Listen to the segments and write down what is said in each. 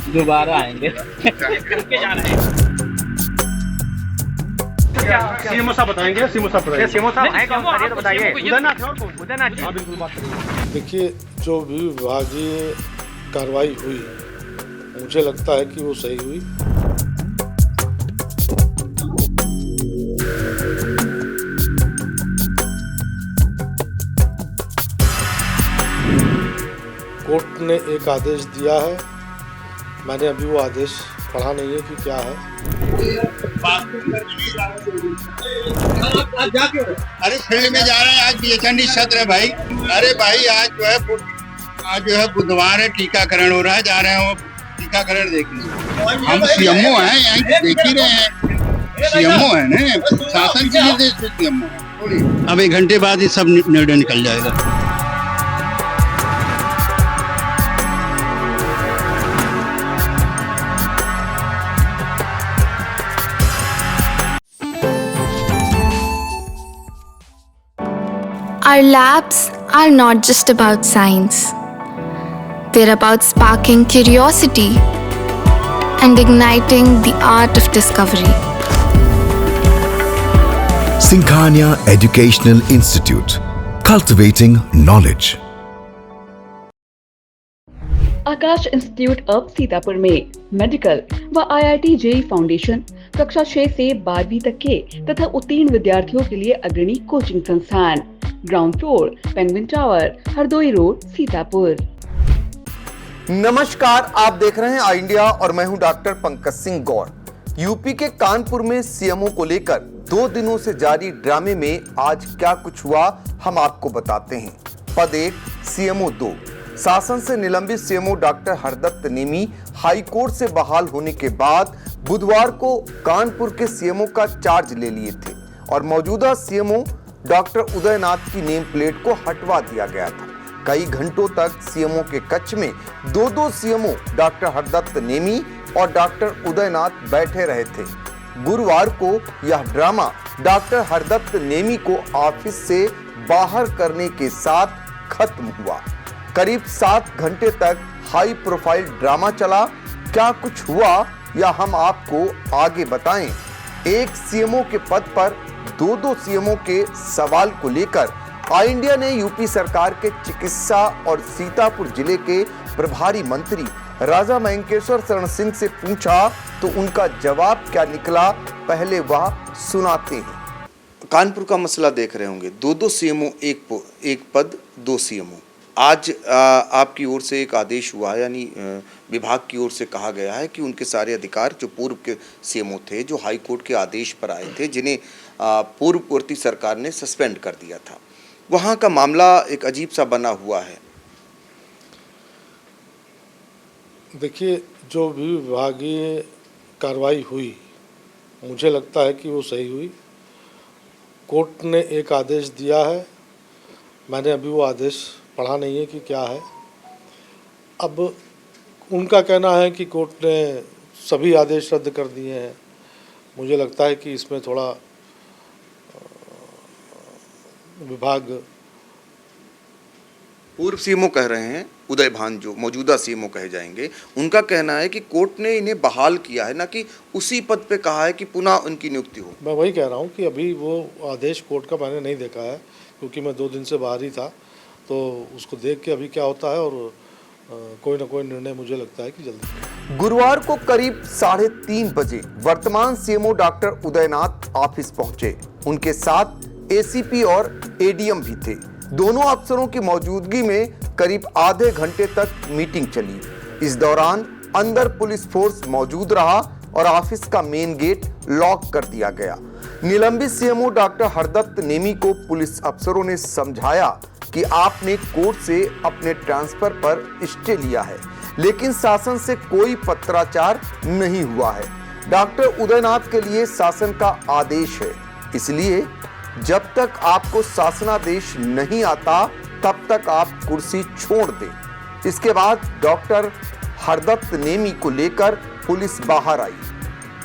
दोबारा आएंगे। सीएमओ साहब बताएंगे। सीएमओ साहब बताएंगे। सीएमओ साहब हैं कौन? ये तो बताइए। उदयनाथ है और कौन? उदयनाथ जी। हाँ बिल्कुल बात करें। देखिए, जो भी विभागीय कार्रवाई हुई, मुझे लगता है कि वो सही हुई। कोर्ट ने एक आदेश दिया है, मैंने अभी वो आदेश पढ़ा नहीं है कि क्या है। अरे फील्ड में जा रहे हैं, आज बीएचएनडी सत्र है भाई। अरे भाई आज जो है बुधवार है, टीकाकरण हो रहा है, जा रहे हैं वो टीकाकरण देखने। हम सीएमओ हैं, यहाँ देख ही रहे हैं। सीएमओ है ना, शासन के निर्देश से सीएमओ है। अब 1 घंटे बाद ये सब निर्णय निकल जाएगा। Our labs are not just about science. They're about sparking curiosity and igniting the art of discovery. Sinkhania Educational Institute, cultivating knowledge. Akash institute अब सीतापुर में मेडिकल व IIT जेईई फाउंडेशन कक्षा 6 से 12वीं तक के तथा उत्तीर्ण विद्यार्थियों के लिए अग्रणी कोचिंग संस्थान। Ground floor, penguin tower, Hardoi road, Sitapur. नमस्कार, आप देख रहे हैं आई इंडिया और मैं हूं डॉक्टर पंकज सिंह गौर। यूपी के कानपुर में सीएमओ को लेकर 2 दिनों से जारी ड्रामे में आज क्या कुछ हुआ हम आपको बताते हैं। पद 1, सीएमओ 2। शासन से निलंबित CMO doctor Hardatt Nemi high court से बहाल होने के बाद बुधवार को कानपुर के सीएमओ का चार्ज ले लिए थे और मौजूदा सीएमओ डॉक्टर उदयनाथ की नेम प्लेट को हटवा दिया गया था। कई घंटों तक सीएमओ के कक्ष में 2 सीएमओ डॉक्टर हरदत्त नेमी और डॉक्टर उदयनाथ बैठे रहे थे। गुरुवार को यह ड्रामा डॉक्टर हरदत्त नेमी को ऑफिस से बाहर करने के साथ खत्म हुआ। करीब 7 घंटे तक हाई प्रोफाइल ड्रामा चला। क्या कुछ हुआ या हम आपको आगे बताएं। एक सीएमओ के पद पर 2 सीएमओ के सवाल को लेकर आई इंडिया ने यूपी सरकार के चिकित्सा और सीतापुर जिले के प्रभारी मंत्री राजा मयंकेश्वर शरण सिंह से पूछा तो उनका जवाब क्या निकला, पहले वह सुनाते हैं। कानपुर का मसला देख रहे होंगे, 2 सीएमओ एक पद 2 सीएमओ। आज आपकी ओर से एक आदेश हुआ है, यानी विभाग की ओर से कहा गया है कि उनके सारे अधिकार जो पूर्व के सीएमओ थे, जो हाई कोर्ट के आदेश पर आए थे, जिन्हें पूर्ववर्ती सरकार ने सस्पेंड कर दिया था, वहाँ का मामला एक अजीब सा बना हुआ है। देखिए, जो भी विभागीय कार्रवाई हुई, मुझे लगता है कि वो सही हुई। कोर्ट ने एक आदेश दिया है, मैंने अभी वो आदेश पढ़ा नहीं है कि क्या है। अब उनका कहना है कि कोर्ट ने सभी आदेश रद्द कर दिए हैं। मुझे लगता है कि इसमें थोड़ा विभाग। पूर्व सीएमओ कह रहे हैं, उदय भान जो मौजूदा सीएमओ कहे जाएंगे, उनका कहना है कि कोर्ट ने इन्हें बहाल किया है, ना कि उसी पद पे कहा है कि पुनः उनकी नियुक्ति हो। मैं वही कह रहा हूँ कि अभी वो आदेश कोर्ट का मैंने नहीं देखा है, क्योंकि मैं 2 दिन से बाहर ही था, तो उसको देख के अभी क्या होता है और कोई ना कोई निर्णय मुझे लगता है कि जल्दी। गुरुवार को करीब 3:30 बजे वर्तमान सीएमओ डॉक्टर उदयनाथ ऑफिस पहुंचे। उनके साथ एसीपी और एडीएम भी थे। दोनों अफसरों की मौजूदगी में करीब आधे घंटे तक मीटिंग चली। इस दौरान अंदर पुलिस फोर्स मौजूद रहा और ऑफिस का मेन गेट लॉक कर दिया गया। निलंबित सीएमओ डॉक्टर हरदत्त नेमी को पुलिस अफसरों ने समझाया कि आपने कोर्ट से अपने ट्रांसफर पर स्टे लिया है, लेकिन शासन से कोई पत्राचार नहीं हुआ है। डॉक्टर उदयनाथ के लिए शासन का आदेश है, इसलिए जब तक आपको शासनादेश नहीं आता तब तक आप कुर्सी छोड़ दें। इसके बाद डॉक्टर हरदत्त नेमी को लेकर पुलिस बाहर आई।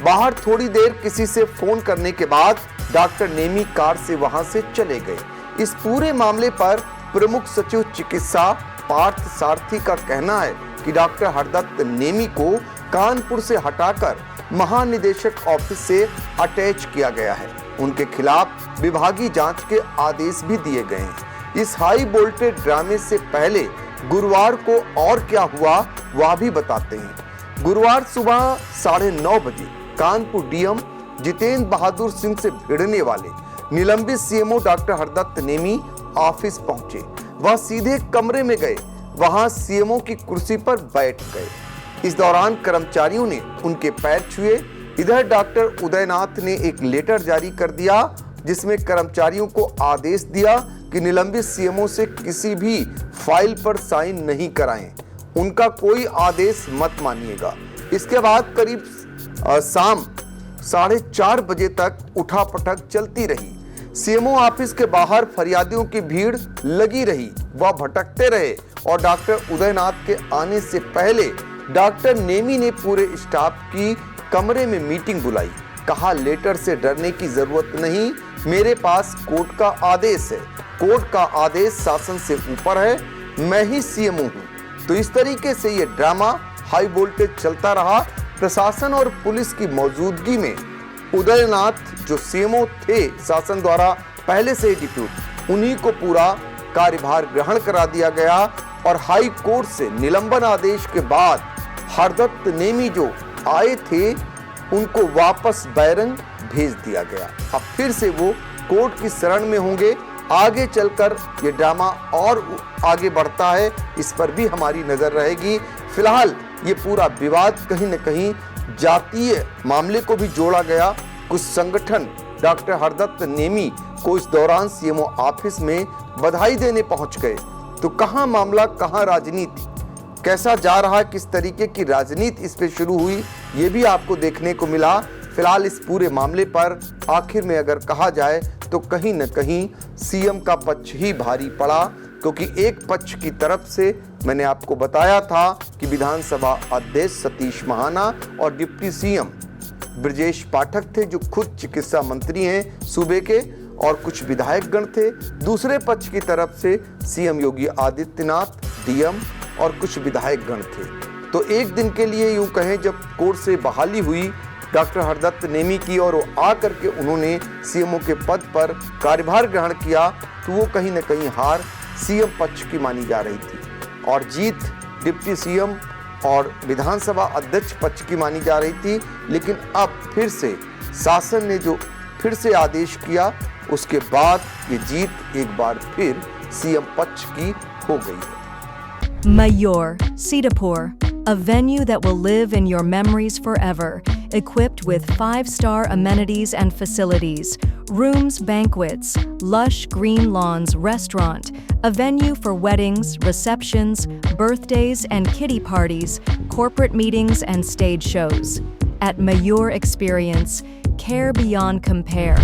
बाहर थोड़ी देर किसी से फोन करने के बाद डॉक्टर नेमी कार से वहां से चले गए। इस पूरे मामले पर प्रमुख सचिव चिकित्सा पार्थ सारथी का कहना है कि डॉक्टर हरदत्त नेमी को कानपुर से हटाकर महानिदेशक ऑफिस से अटैच किया गया है। उनके खिलाफ विभागीय जांच के आदेश भी दिए गए हैं। इस हाई वोल्टेज ड्रामे से पहले गुरुवार को और क्या हुआ वह भी बताते हैं। गुरुवार सुबह 9:30 बजे कानपुर डीएम जितेंद्र बहादुर सिंह से भिड़ने वाले निलंबित CMO doctor Hardatt Nemi office पहुंचे। वह सीधे कमरे में गए, वहां सीएमओ की कुर्सी पर बैठ गए। इस दौरान कर्मचारियों ने उनके पैर छुए। इधर डॉक्टर उदयनाथ ने एक लेटर जारी कर दिया जिसमें कर्मचारियों को आदेश दिया कि निलंबित सीएमओ से किसी भी फाइल पर साइन नहीं कराएं, उनका कोई आदेश मत मानिएगा। इसके बाद करीब शाम 4:30 बजे तक उठापटक चलती रही। सीएमओ ऑफिस के बाहर फरियादियों की भीड़ लगी रही, वह भटकते रहे और डॉक्टर उदयनाथ के आने से पहले डॉक्टर नेमी ने पूरे स्टाफ की कमरे में मीटिंग बुलाई। कहा, लेटर से डरने की जरूरत नहीं, मेरे पास कोर्ट का आदेश है, कोर्ट का आदेश शासन से ऊपर है, मैं ही सीएमओ हूं। तो इस तरीके से ये ड्रामा हाई वोल्टेज चलता रहा। प्रशासन और पुलिस की मौजूदगी में उदयनाथ जो सीएमओ थे शासन द्वारा पहले से ही डिप्यूट, उन्हीं को पूरा कार्यभार ग्रहण करा दिया गया और हाई कोर्ट से निलंबन आदेश के बाद हरदत्त नेमी जो आए थे उनको वापस बैरंग भेज दिया गया। अब फिर से वो कोर्ट की शरण में होंगे। आगे चलकर ये ड्रामा और आगे बढ़ता है, इस पर भी हमारी नजर रहेगी। फिलहाल ये पूरा विवाद कहीं न कहीं जातीय मामले को भी जोड़ा गया। कुछ संगठन डॉक्टर हरदत्त नेमी को इस दौरान सीएमओ ऑफिस में बधाई देने पहुंच गए। तो कहां मामला, कहां राजनीति, कैसा जा रहा, किस तरीके की राजनीति इस पे शुरू हुई, ये भी आपको देखने को मिला। फिलहाल इस पूरे मामले पर आखिर में अगर कहा जाए तो कहीं न कहीं सीएम का पक्ष ही भारी पड़ा, क्योंकि एक पक्ष की तरफ से मैंने आपको बताया था कि विधानसभा अध्यक्ष सतीश महाना और डिप्टी सीएम ब्रजेश पाठक थे जो खुद चिकित्सा मंत्री हैं सूबे के, और कुछ विधायकगण थे। दूसरे पक्ष की तरफ से सीएम योगी आदित्यनाथ, डीएम और कुछ विधायकगण थे। तो एक दिन के लिए यूं कहें जब कोर्ट से बहाली हुई डॉक्टर हरदत्त नेमी की और वो आकर के उन्होंने सीएमओ के पद पर कार्यभार ग्रहण किया, तो वो कहीं न कहीं हार सीएम पक्ष की मानी जा रही थी और जीत डिप्टी सीएम और विधानसभा अध्यक्ष पक्ष की मानी जा रही थी। लेकिन अब फिर से शासन ने जो फिर से आदेश किया, उसके बाद ये जीत एक बार फिर सीएम पक्ष की हो गई है। Mayur, Sitapur, a venue that will live in your memories forever, equipped with 5-star amenities and facilities, rooms, banquets, lush green lawns, restaurant, a venue for weddings, receptions, birthdays and kiddie parties, corporate meetings and stage shows. At Mayur Experience, care beyond compare.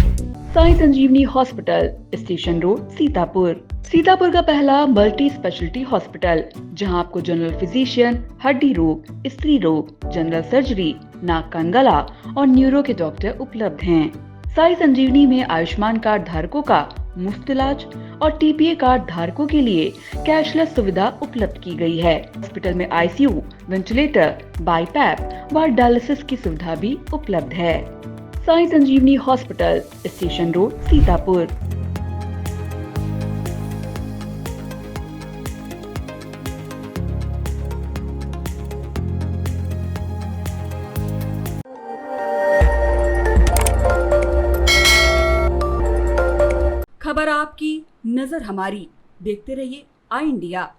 Sai Sanjeevani hospital, station road, Sitapur. Sitapur का पहला multi speciality hospital, जहां आपको general physician, हड्डी रोग, स्त्री रोग, general surgery, नाक कान गला और न्यूरो के डॉक्टर उपलब्ध हैं। साई संजीवनी में आयुष्मान कार्ड धारकों का मुफ्त इलाज और टीपीए कार्ड धारकों के लिए कैशलेस सुविधा उपलब्ध की गई है। हॉस्पिटल में आईसीयू, वेंटिलेटर, बाईपैप व डायलिसिस की सुविधा भी उपलब्ध है। Sai Sanjeevani hospital, station road, Sitapur. खबर आपकी, नजर हमारी। देखते रहिए आई इंडिया।